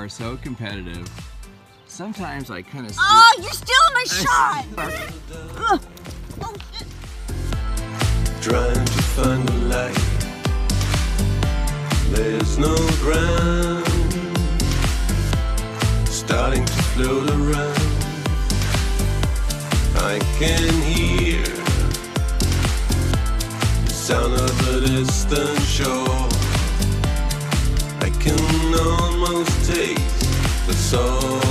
are so competitive. Sometimes I kind of. Oh, you're stealing my shot! Oh, shit. Trying to find the light. There's no ground. Starting to float around. I can hear the sound of the distant shore. I can almost taste the soul.